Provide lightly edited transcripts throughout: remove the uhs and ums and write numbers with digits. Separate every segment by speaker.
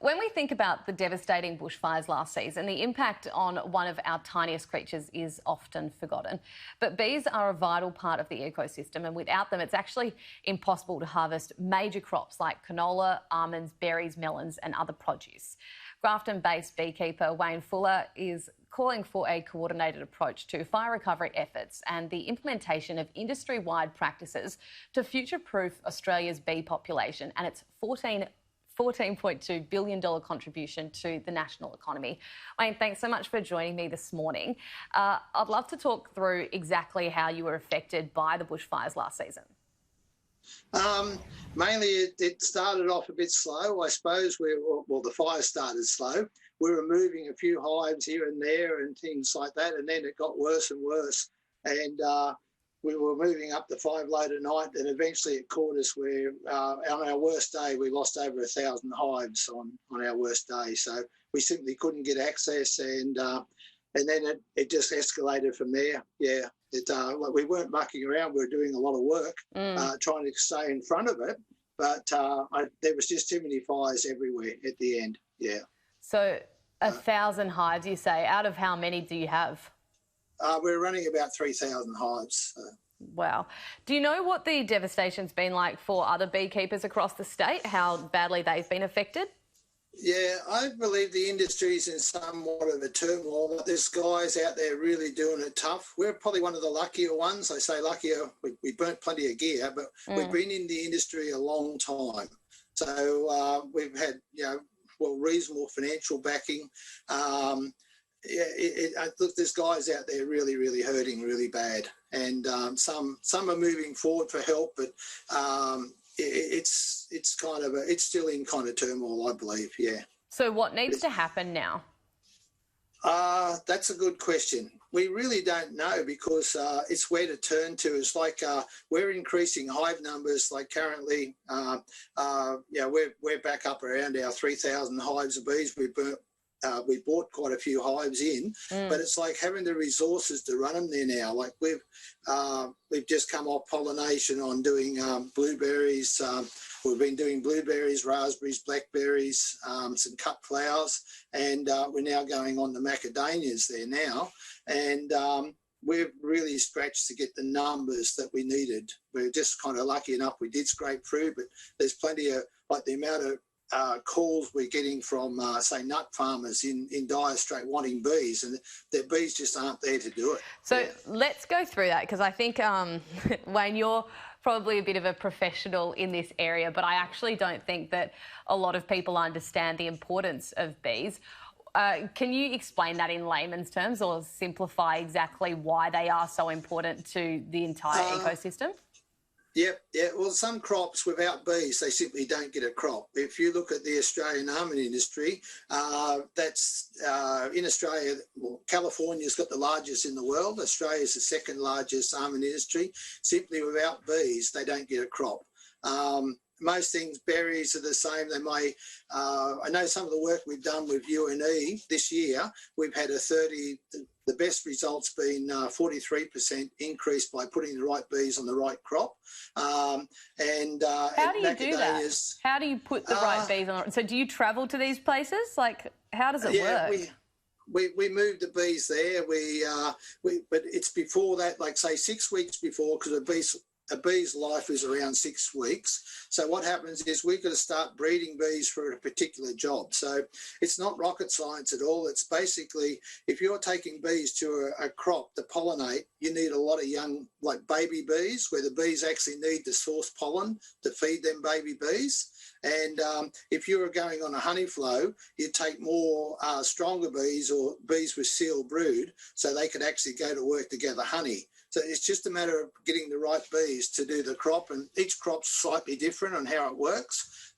Speaker 1: When we think about the devastating bushfires last season, the impact on one of our tiniest creatures is often forgotten. But bees are a vital part of the ecosystem, and without them, it's actually impossible to harvest major crops like canola, almonds, berries, melons, and other produce. Grafton-based beekeeper Wayne Fuller is calling for a coordinated approach to fire recovery efforts and the implementation of industry-wide practices to future-proof Australia's bee population and its $14.2 billion contribution to the national economy. Wayne, thanks so much for joining me this morning. I'd love to talk through exactly how you were affected by the bushfires last season.
Speaker 2: Mainly it started off a bit slow, I suppose. The fire started slow. We were moving a few hives here and there and things like that, and then it got worse and worse. And we were moving up the 5 load a night, and eventually it caught us where on our worst day we lost over 1,000 hives on our worst day. So we simply couldn't get access, and then it just escalated from there. Yeah, we weren't mucking around. We were doing a lot of work trying to stay in front of it, but there was just too many fires everywhere at the end. Yeah.
Speaker 1: So 1,000 hives, you say. Out of how many do you have?
Speaker 2: We're running about 3,000 hives.
Speaker 1: Wow. Do you know what the devastation's been like for other beekeepers across the state, how badly they've been affected?
Speaker 2: Yeah, I believe the industry's in somewhat of a turmoil, but there's guys out there really doing it tough. We're probably one of the luckier ones. I say luckier, we burnt plenty of gear, but we've been in the industry a long time. So we've had, reasonable financial backing. Look, there's guys out there really, really hurting really bad, and some are moving forward for help, but it's still in kind of turmoil, I believe. Yeah.
Speaker 1: So what needs to happen now?
Speaker 2: That's a good question. We really don't know, because it's where to turn to. It's like we're increasing hive numbers. Like currently, we're back up around our 3,000 hives of bees. We bought quite a few hives in, but it's like having the resources to run them there now. Like we've just come off pollination on doing blueberries. We've been doing blueberries, raspberries, blackberries, some cut flowers, and we're now going on the macadamias there now. And we've really scratched to get the numbers that we needed. We're just kind of lucky enough we did scrape through, but there's plenty of, like, the amount of calls we're getting from, say, nut farmers in Dire Strait wanting bees, and their bees just aren't there to do it.
Speaker 1: So let's go through that, because I think, Wayne, you're probably a bit of a professional in this area, but I actually don't think that a lot of people understand the importance of bees. Can you explain that in layman's terms, or simplify exactly why they are so important to the entire ecosystem?
Speaker 2: Yeah. Well, some crops without bees, they simply don't get a crop. If you look at the Australian almond industry, that's in Australia. Well, California's got the largest in the world. Australia's the second largest almond industry. Simply without bees, they don't get a crop. Most things, berries are the same. They may, I know some of the work we've done with UNE this year, we've had the best results been 43% increase by putting the right bees on the right crop.
Speaker 1: How do you do that? How do you put the right bees on? So do you travel to these places? Like, how does it work?
Speaker 2: We moved the bees there. But it's before that, like say 6 weeks before, because a bee's life is around 6 weeks. So what happens is we've got to start breeding bees for a particular job. So it's not rocket science at all. It's basically, if you're taking bees to a crop to pollinate, you need a lot of young, like baby bees, where the bees actually need to source pollen to feed them baby bees. And if you were going on a honey flow, you'd take more stronger bees, or bees with sealed brood, so they could actually go to work to gather honey. So it's just a matter of getting the right bees to do the crop, and each crop's slightly different on how it works.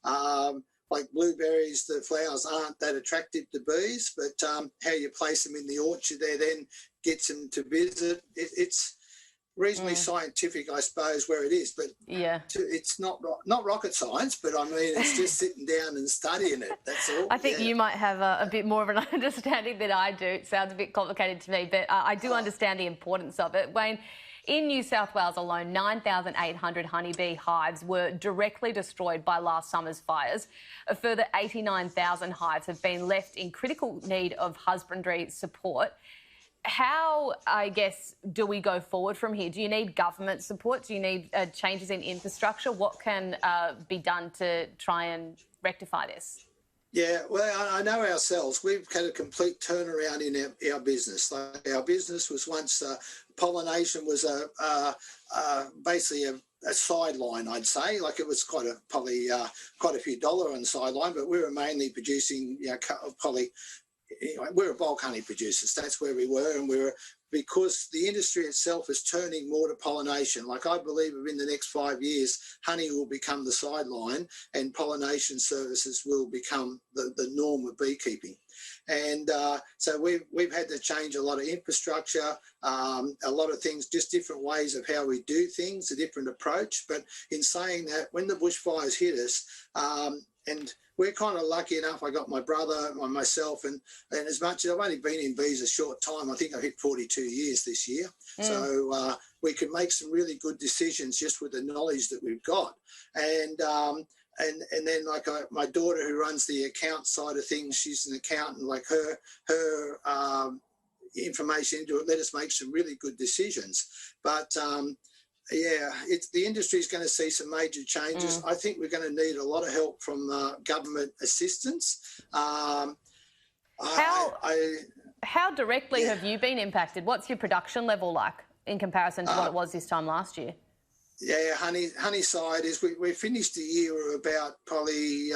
Speaker 2: Like blueberries, the flowers aren't that attractive to bees, but how you place them in the orchard there then gets them to visit. It's reasonably scientific, I suppose, where it is, but it's not rocket science, but I mean, it's just sitting down and studying it, that's all.
Speaker 1: I think you might have a bit more of an understanding than I do. It sounds a bit complicated to me, but I do understand the importance of it. Wayne, in New South Wales alone, 9,800 honeybee hives were directly destroyed by last summer's fires. A further 89,000 hives have been left in critical need of husbandry support. How, I guess, do we go forward from here? Do you need government support? Do you need changes in infrastructure? What can be done to try and rectify this?
Speaker 2: Yeah, well, I know ourselves. We've had a complete turnaround in our business. Like our business was once pollination was basically a sideline, I'd say. Like it was probably quite a few dollar on the sideline, but we were mainly producing, we're bulk honey producers. That's where we were, and we were, because the industry itself is turning more to pollination. Like I believe within the next 5 years, honey will become the sideline and pollination services will become the norm of beekeeping. And so we've had to change a lot of infrastructure, a lot of things, just different ways of how we do things, a different approach. But in saying that, when the bushfires hit us, and we're kind of lucky enough, I got my brother, myself, and as much as I've only been in bees a short time, I think I've hit 42 years this year. So we can make some really good decisions just with the knowledge that we've got. And then my daughter who runs the account side of things, she's an accountant, like her information into it let us make some really good decisions. But yeah, the industry is going to see some major changes. I think we're going to need a lot of help from government assistance. How
Speaker 1: directly have you been impacted? What's your production level like in comparison to what it was this time last year?
Speaker 2: Yeah, honey side is we finished the year about probably,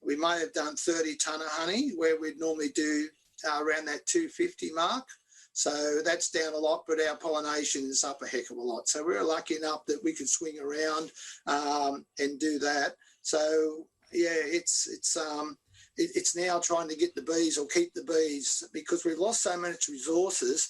Speaker 2: we may have done 30 tonne of honey, where we'd normally do around that 250 mark. So that's down a lot, but our pollination is up a heck of a lot. So we're lucky enough that we could swing around and do that. So yeah, it's now trying to get the bees or keep the bees, because we've lost so much resources.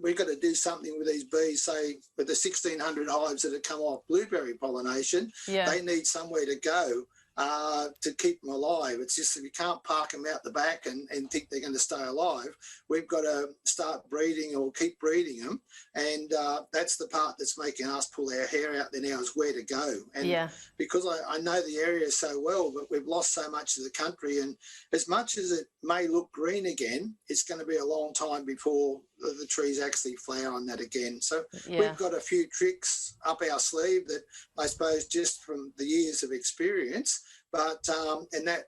Speaker 2: We've got to do something with these bees. Say with the 1,600 hives that have come off blueberry pollination, they need somewhere to go to keep them alive. It's just that we can't park them out the back and think they're going to stay alive. We've got to start breeding or keep breeding them, and that's the part that's making us pull our hair out there now, is where to go. And because I know the area so well, but we've lost so much of the country, and as much as it may look green again, it's going to be a long time before the trees actually flower on that again. So we've got a few tricks up our sleeve that I suppose just from the years of experience, but and that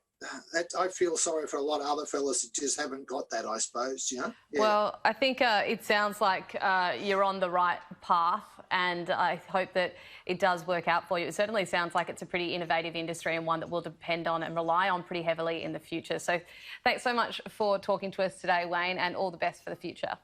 Speaker 2: I feel sorry for a lot of other fellas that just haven't got that, I suppose, you know.
Speaker 1: Well, I think it sounds like you're on the right path, and I hope that it does work out for you. It certainly sounds like it's a pretty innovative industry and one that we'll depend on and rely on pretty heavily in the future. So thanks so much for talking to us today, Wayne, and all the best for the future.